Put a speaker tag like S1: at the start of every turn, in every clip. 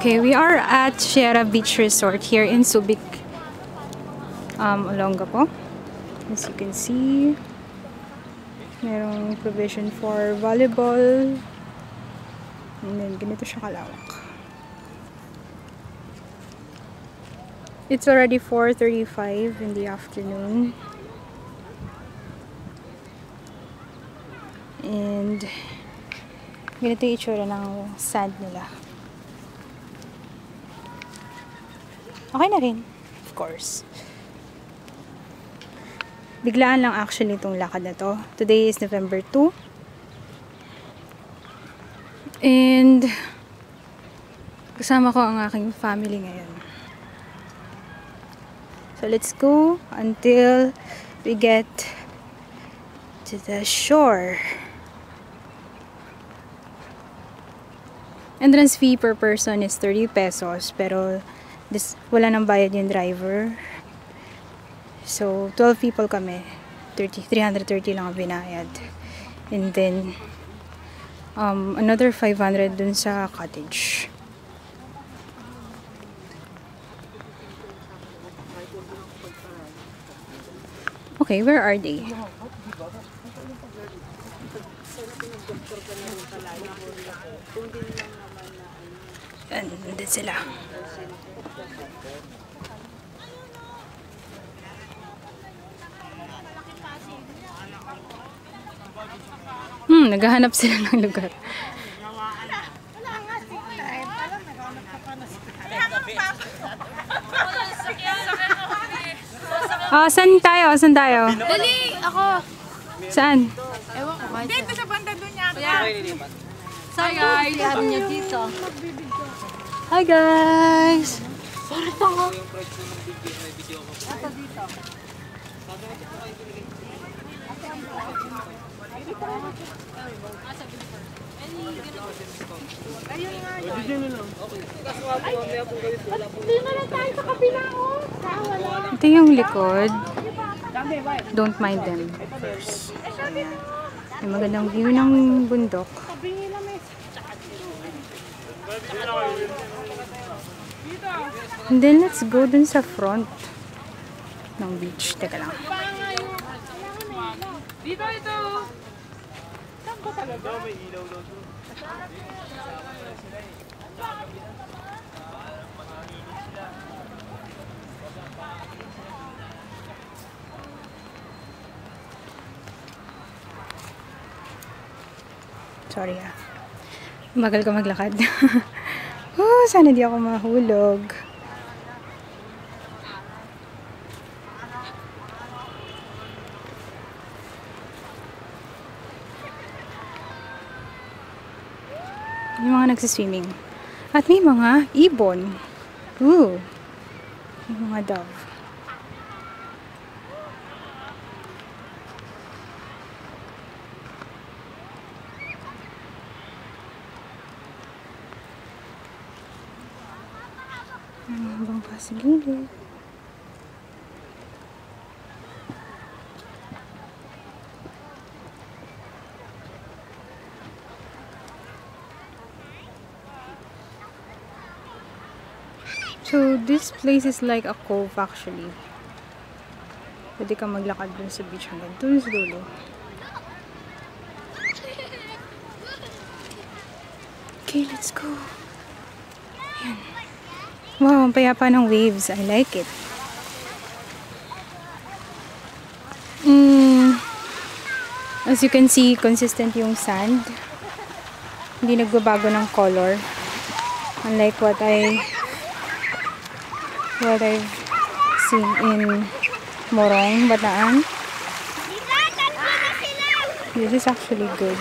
S1: Okay, we are at Sierra Beach Resort here in Subic, Olongapo. As you can see, merong provision for volleyball. And then, ganito siya kalawak. It's already 4:35 in the afternoon. And, ganito yung itsura ng sand nila. Okay na rin, of course. Biglaan lang actually itong lakad na to. Today is November 2. And kasama ko ang aking family ngayon. So let's go until we get to the shore. Entrance fee per person is 30 pesos, pero wala nang bayad yung driver. So 12 people kami, 330 lang ang binayad. And then another 500 dun sa cottage. Okay, where are they? Nandun sila. Naghahanap sila ng lugar. Saan tayo? Saan tayo?
S2: Dali! Ako!
S1: Saan?
S2: Ewan ko.
S3: Dito sa banda doon yata.
S2: Hi guys! Ano niya dito?
S1: Hi guys!
S2: Sorry pa ako. Ito dito.
S3: Ayun nga yun. Hindi na lang tayo sa kabila oh.
S1: Ito yung likod. Don't mind them first. May magandang view ng bundok. And then let's go dun sa front ng beach. Teka lang.
S3: Dito ito. Saan ba talaga? May ilaw daw doon.
S1: Sorry ah. Magal ka maglakad. Sana di ako mahulog. Yung mga nagsiswimming. At may mga ibon. Ooh. May mga dove. Ang bangka sa gilid. So, this place is like a cove actually. Pwede ka maglakad dun sa beach hanggang dun sa dulo. Okay, let's go. Ayan. Wow, ang payapa ng waves. I like it. As you can see, consistent yung sand. Hindi nagbabago ng color. Unlike what I've seen in Morong, Bataan. This is actually good.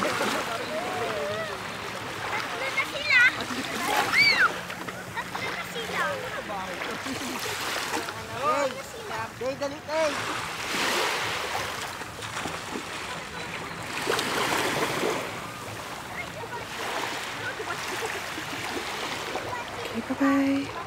S1: Okay, bye-bye.